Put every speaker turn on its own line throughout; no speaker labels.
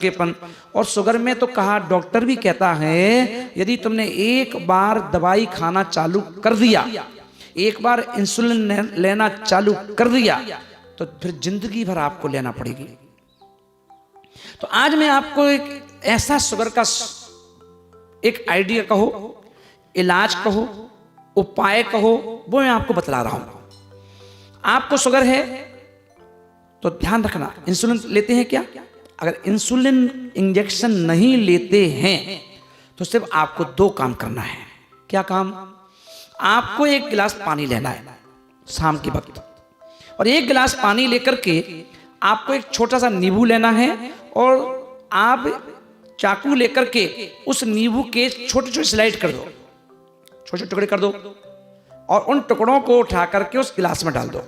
केपन। और शुगर में तो कहा, डॉक्टर भी कहता है यदि तुमने एक बार दवाई खाना चालू कर दिया, एक बार इंसुलिन लेना चालू कर दिया, तो फिर जिंदगी भर आपको लेना पड़ेगी। तो आज मैं आपको एक ऐसा शुगर का एक आइडिया कहो, इलाज कहो, उपाय कहो, वो मैं आपको बतला रहा हूं। आपको शुगर है तो ध्यान रखना, इंसुलिन लेते हैं क्या? अगर इंसुलिन इंजेक्शन नहीं लेते हैं तो सिर्फ आपको दो काम करना है। क्या काम? आपको एक गिलास पानी लेना है शाम के वक्त, और एक गिलास पानी लेकर के आपको एक छोटा सा नींबू लेना है, और आप चाकू लेकर के उस नींबू के छोटे छोटे स्लाइड कर दो, छोटे छोटे टुकड़े कर दो, और उन टुकड़ों को उठा करके उस गिलास में डाल दो।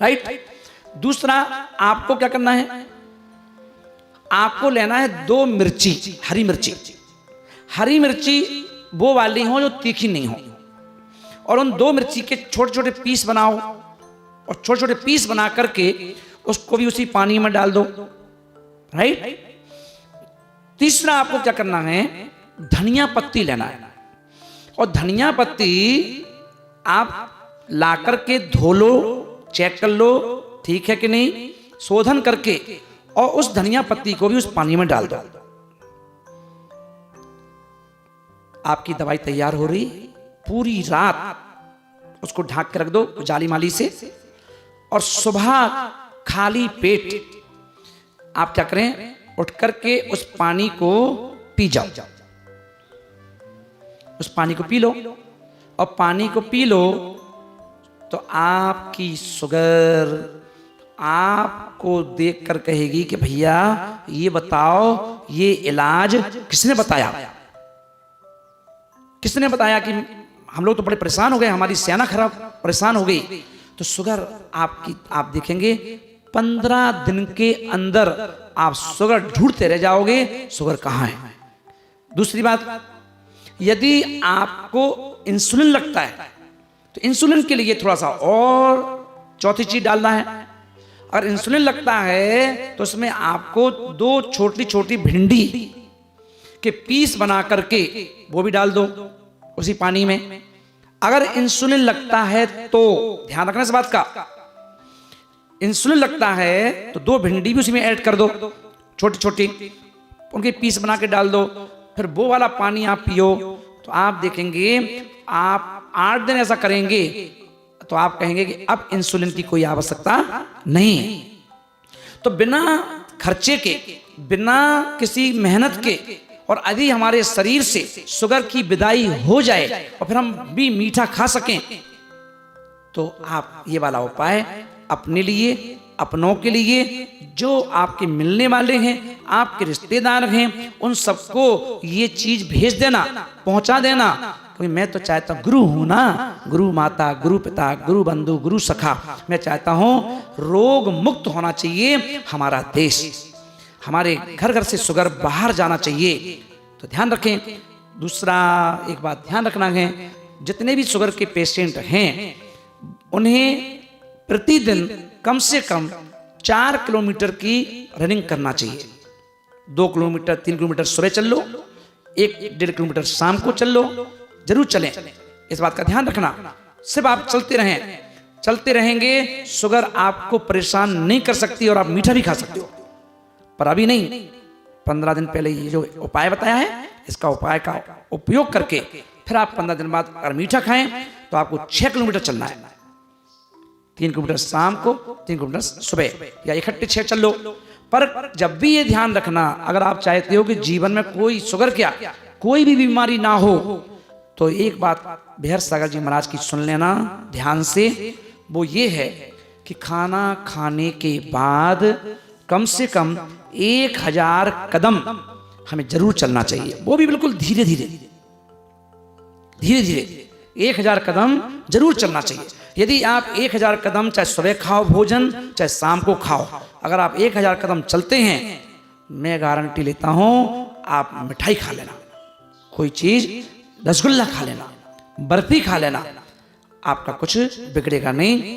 राइट। दूसरा आपको क्या करना है? आपको लेना है 2 मिर्ची, हरी मिर्ची। हरी मिर्ची वो वाली हो जो तीखी नहीं हो, और उन 2 मिर्ची के छोटे छोटे पीस बनाओ, और छोटे छोटे पीस बना करके उसको भी उसी पानी में डाल दो। राइट। तीसरा आपको क्या करना है? धनिया पत्ती लेना है, और धनिया पत्ती आप ला करके धो लो, चेक कर लो ठीक है कि नहीं, शोधन करके, और उस धनिया पत्ती को भी उस पानी में डाल दो। आपकी दवाई तैयार हो रही। पूरी रात उसको ढक के रख दो जाली माली से, और सुबह खाली पेट आप क्या करें? उठ करके उस पानी को पी जाओ। उस पानी को पी लो, और पानी को पी लो तो आपकी शुगर आपको देखकर कहेगी कि भैया ये बताओ, ये इलाज किसने बताया? किसने बताया? कि हम लोग तो बड़े परेशान हो गए, हमारी सेना खराब परेशान हो गई। तो शुगर आपकी, आप देखेंगे 15 दिन के अंदर आप शुगर ढूंढते रह जाओगे, शुगर कहां है। दूसरी बात, यदि आपको इंसुलिन लगता है तो इंसुलिन के लिए थोड़ा सा और चौथी चीज डालना है। अगर इंसुलिन लगता है तो उसमें आपको 2 छोटी छोटी भिंडी के पीस बना करके वो भी डाल दो उसी पानी में। अगर इंसुलिन लगता है तो ध्यान रखना इस बात का, इंसुलिन लगता है तो 2 भिंडी भी उसी में ऐड कर दो, छोटी छोटी, उनके पीस बना के डाल दो। फिर वो वाला पानी आप पियो, तो आप देखेंगे आप 8 दिन ऐसा करेंगे तो आप कहेंगे कि अब इंसुलिन की कोई आवश्यकता नहीं। तो बिना खर्चे के, बिना किसी मेहनत के, और यदि हमारे शरीर से शुगर की विदाई हो जाए और फिर हम भी मीठा खा सकें, तो आप ये वाला उपाय अपने लिए, अपनों के लिए, जो आपके मिलने वाले हैं, आपके रिश्तेदार हैं, उन सबको ये चीज भेज देना, पहुंचा देना। क्योंकि मैं तो चाहता हूं, गुरु हूं ना, गुरु माता, गुरु पिता, गुरु बंधु, गुरु सखा, मैं चाहता हूं रोग मुक्त होना चाहिए हमारा देश, हमारे घर घर से शुगर बाहर जाना चाहिए। तो ध्यान रखें। दूसरा एक बात ध्यान रखना है, जितने भी शुगर के पेशेंट हैं उन्हें प्रतिदिन कम से कम 4 किलोमीटर की रनिंग करना चाहिए। 2 किलोमीटर 3 किलोमीटर सुबह चल लो, 1-1.5 किलोमीटर शाम को चल लो, जरूर चलें। इस बात का ध्यान रखना। सिर्फ आप चलते रहें, चलते रहेंगे, शुगर आपको परेशान नहीं कर सकती, और आप मीठा भी खा सकते हो। पर अभी नहीं, 15 दिन पहले ये जो उपाय बताया है, इसका उपाय का उपयोग करके फिर आप 15 दिन बाद अगर मीठा खाएं तो आपको 6 किलोमीटर चलना है। 3 किलोमीटर शाम को, 3 किलोमीटर सुबह, या इकट्ठे 6 चल लो। पर जब भी ये ध्यान रखना, अगर आप चाहते हो कि जीवन में कोई शुगर क्या कोई भी बीमारी ना हो, तो एक बात बेहर सागर जी महाराज की सुन लेना ध्यान से। वो ये है कि खाना खाने के बाद कम से कम 1000 कदम हमें जरूर चलना चाहिए। वो भी बिल्कुल धीरे धीरे, धीरे धीरे 1000 कदम जरूर चलना चाहिए। यदि आप 1000 कदम चाहे सुबह खाओ भोजन, चाहे शाम को खाओ, अगर आप 1000 कदम चलते हैं, मैं गारंटी लेता हूं आप मिठाई खा लेना, कोई चीज, रसगुल्ला खा लेना, बर्फी खा लेना, आपका कुछ बिगड़ेगा नहीं।